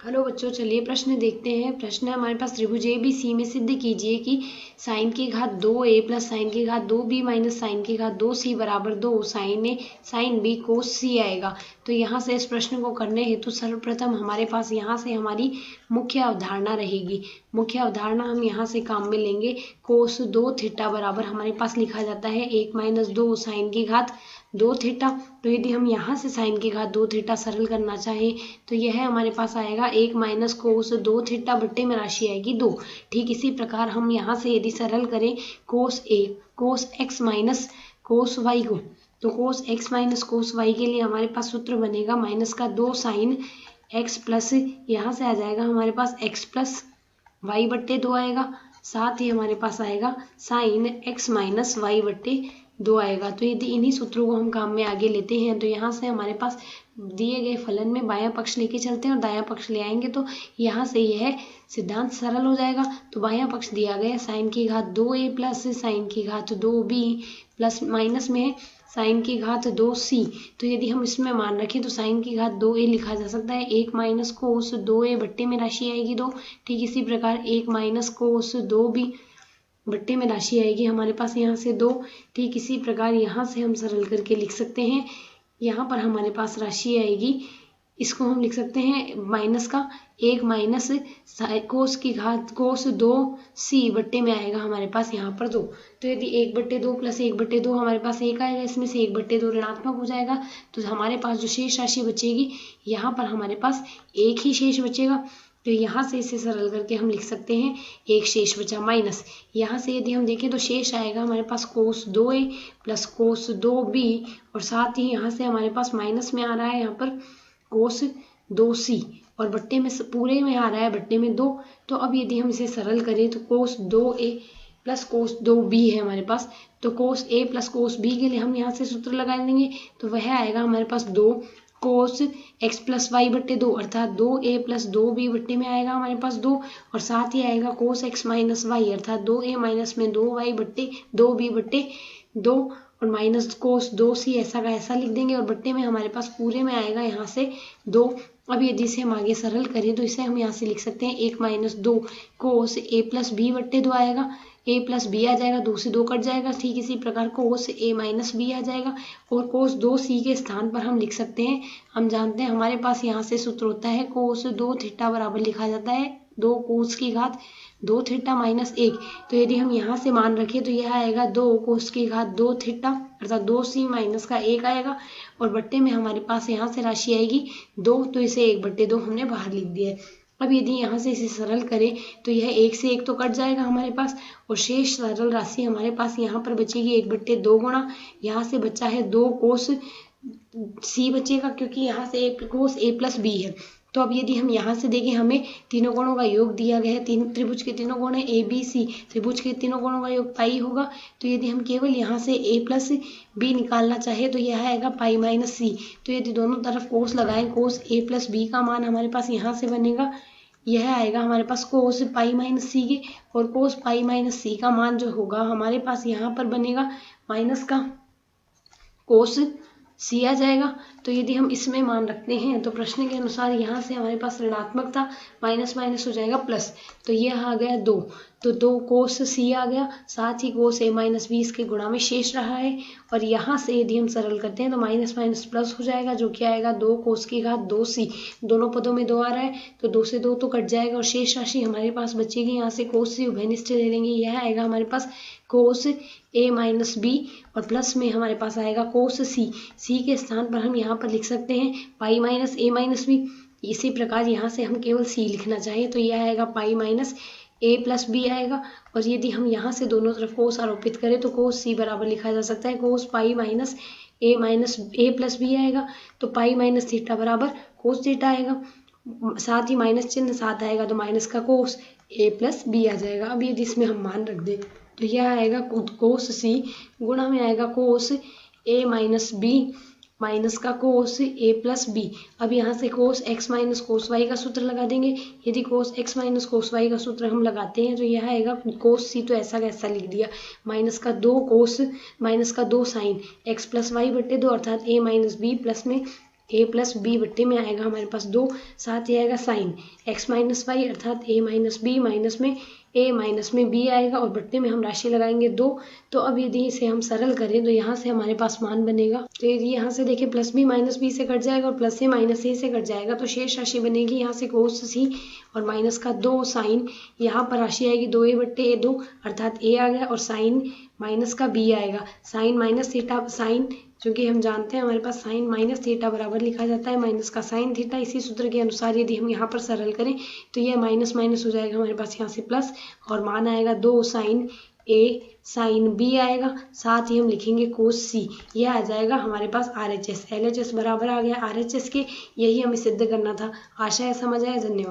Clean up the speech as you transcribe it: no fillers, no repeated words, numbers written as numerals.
Hello बच्चों, चलिए प्रश्न देखते हैं। प्रश्न है हमारे पास, त्रिभुज ABC में सिद्ध कीजिए कि साइन की घात 2a प्लस साइन की घात 2b माइनस साइन की घात 2c बराबर 2 sine a sine b cos c आएगा। तो यहाँ से इस प्रश्न को करने हेतु सर्वप्रथम हमारे पास यहाँ से हमारी मुख्य अवधारणा रहेगी। मुख्य अवधारणा हम यहाँ से काम में लेंगे। कोस 2 थीटा बराबर हमारे पास लिखा जाता है 1 माइनस 2 साइन की घात 2 थीटा। तो यदि हम यहाँ से साइन की घात 2 थीटा सरल करना चाहें तो यह हमारे पास आएगा 1 माइनस कोस 2 थीटा बट्टे में राशि आएगी 2। ठीक इसी प्रकार हम यहाँ से यदि सरल करें कोस x माइनस कोस y को, तो कोस x माइनस कोस y के लिए हमारे पास सूत्र बनेगा माइनस का 2 साइन x प्लस यहाँ से आ जाएगा हमारे पास x प्लस y बट्टे 2 आएगा। साथ ही हमारे पास आएगा साइन x माइनस y बट्टे 2 आएगा। तो यदि इन्हीं सूत्रों को हम काम में आगे लेते हैं तो यहाँ से हमारे पास दिए गए फलन में बायां पक्ष लेके चलते हैं और दायां पक्ष ले आएंगे तो यहाँ से यह सिद्धांत सरल हो जाएगा। तो बायां पक्ष दिया गया साइन की घात 2a प्लस साइन की घात 2b प्लस माइनस में है साइन की घात 2c। तो यदि हम इसमें मान रखें तो साइन की घात 2a लिखा जा सकता है 1 माइनस कोस 2a बट्टे में राशि आएगी 2। ठीक इसी प्रकार 1 माइनस कोस 2b बट्टे में राशि आएगी हमारे पास यहाँ से 2। ठीक इसी प्रकार यहाँ से हम सरल करके लिख सकते हैं। यहाँ पर हमारे पास राशि आएगी, इसको हम लिख सकते हैं माइनस का 1 माइनस कोस की घात कोस 2c बट्टे में आएगा हमारे पास यहाँ पर 2। तो यदि 1/2 प्लस 1/2 हमारे पास 1 आएगा, इसमें से 1/2 ऋणात्मक हो जाएगा तो हमारे पास जो शेष राशि बचेगी यहाँ पर हमारे पास एक ही शेष बचेगा। तो यहाँ से इसे सरल करके हम लिख सकते हैं एक शेष बचा माइनस, यहाँ से यदि हम देखें तो शेष आएगा हमारे पास कोस 2a प्लस कोस 2b और साथ ही यहाँ से हमारे पास माइनस में आ रहा है यहाँ पर कोस 2c और बट्टे में पूरे में आ रहा है बट्टे में 2। तो अब यदि हम इसे सरल करें तो कोस 2a प्लस कोस 2b है हमारे पास। तो कोस a प्लस कोस b के लिए हम यहाँ से सूत्र लगा देंगे तो वह आएगा हमारे पास 2 कोस x प्लस वाई बट्टे 2 अर्थात 2a प्लस 2b बट्टे में आएगा हमारे पास 2 और साथ ही आएगा कोस x माइनस वाई अर्थात 2a माइनस में 2y बट्टे 2b बट्टे 2 और माइनस कोस 2c ऐसा का ऐसा लिख देंगे और बट्टे में हमारे पास पूरे में आएगा यहाँ से 2। अब यदि इसे हम आगे सरल करें तो इसे हम यहाँ से लिख सकते हैं 1 minus 2 cos a plus b बट्टे 2 आएगा, a प्लस b आ जाएगा, 2 से 2 कट जाएगा। ठीक इसी प्रकार कोस a माइनस b आ जाएगा और कोस 2c के स्थान पर हम लिख सकते हैं, हम जानते हैं हमारे पास यहाँ से सूत्र होता है कोस 2 थीटा बराबर लिखा जाता है 2 कोस की घात 2 थीटा माइनस 1। तो यदि हम यहाँ से मान रखें तो यह आएगा 2 कोस की घात 2 थीटा अर्थात 2c माइनस का 1 आएगा और बट्टे में हमारे पास यहाँ से राशि आएगी 2। तो इसे 1/2 हमने बाहर लिख दिया है। अब यदि यहाँ से इसे सरल करें तो यह 1 से 1 तो कट जाएगा हमारे पास और शेष सरल राशि हमारे पास यहाँ पर बचेगी 1/2 गुणा यहाँ से बचा है 2 कोस c बचेगा क्योंकि यहाँ से कोस a प्लस b है। तो अब यदि हम यहाँ से देखें हमें तीनों कोणों का योग दिया गया है, तीन त्रिभुज के तीनों कोण है ABC, त्रिभुज के तीनों कोणों का योग पाई होगा। तो यदि हम केवल यहाँ से a प्लस b निकालना चाहे तो यह आएगा पाई माइनस c। तो यदि दोनों तरफ कोस लगाएं कोस a प्लस b का मान हमारे पास यहाँ से बनेगा, यह आएगा हमारे पास कोस पाई माइनस सी के और कोस पाई माइनस सी का मान जो होगा हमारे पास यहाँ पर बनेगा माइनस का कोस सी आ जाएगा। तो यदि हम इसमें मान रखते हैं तो प्रश्न के अनुसार यहाँ से हमारे पास ऋणात्मक था, माइनस माइनस हो जाएगा प्लस, तो यह आ गया 2। तो 2 कोस सी आ गया, साथ ही कोस a माइनस बी इसके गुणा में शेष रहा है और यहाँ से यदि हम सरल करते हैं तो माइनस माइनस प्लस हो जाएगा जो कि आएगा 2 कोस की घात 2c। दोनों पदों में 2 आ रहा है तो 2 से 2 तो कट जाएगा और शेष राशि हमारे पास बचेगी। यहाँ से कोस c उभयनिष्ठ ले लेंगे, यह आएगा हमारे पास कोस a माइनस बी और प्लस में हमारे पास आएगा कोस c के स्थान पर हम यहाँ पर लिख सकते हैं pi minus a minus b. इसी प्रकार यहाँ से हम केवल c लिखना चाहें तो यह आएगा pi minus a plus B आएगा और यदि हम यहाँ से दोनों तरफ कोस आरोपित करें तो कोस c बराबर लिखा जा सकता है cos pi minus a plus B आएगा। तो पाई माइनस थीटा बराबर कोस थीटा आएगा, साथ ही माइनस चिन्ह साथ आएगा तो माइनस का कोस a प्लस बी आ जाएगा। अब यदि इसमें हम मान रख दें तो यह आएगा कोस c गुणा में आएगा कोस a माइनस बी माइनस का कोस a प्लस बी। अब यहाँ से कोस x माइनस कोस y का सूत्र लगा देंगे। यदि कोस x माइनस कोस y का सूत्र हम लगाते हैं तो यह आएगा कोस c, तो ऐसा कैसा लिख दिया माइनस का 2 कोस माइनस का 2 साइन x प्लस वाई बट्टे 2 अर्थात a माइनस बी प्लस में ए प्लस बी बट्टे में आएगा हमारे पास 2, साथ ही आएगा साइन x माइनस वाई अर्थात a माइनस बी, माइनस में a माइनस में b आएगा और बट्टे में हम राशि लगाएंगे 2। तो अब यदि इसे हम सरल करें तो यहाँ से हमारे पास मान बनेगा, तो यदि यहाँ से देखिए प्लस बी माइनस बी से कट जाएगा और प्लस ए माइनस ए से कट जाएगा, तो शेष राशि बनेगी यहाँ से कोस सी और माइनस का 2 साइन, यहाँ पर राशि आएगी 2a बट्टे a 2 अर्थात a आ गया और साइन माइनस का b आएगा, साइन माइनस थीटा, साइन क्योंकि हम जानते हैं हमारे पास साइन माइनस थीटा बराबर लिखा जाता है माइनस का साइन थीटा। इसी सूत्र के अनुसार यदि हम यहाँ पर सरल करें तो यह माइनस माइनस हो जाएगा हमारे पास यहाँ से प्लस और मान आएगा 2 साइन a साइन b आएगा, साथ ही हम लिखेंगे कोस c, यह आ जाएगा हमारे पास RHS। LHS बराबर आ गया RHS के, यही हमें सिद्ध करना था। आशा है समझ आया। धन्यवाद।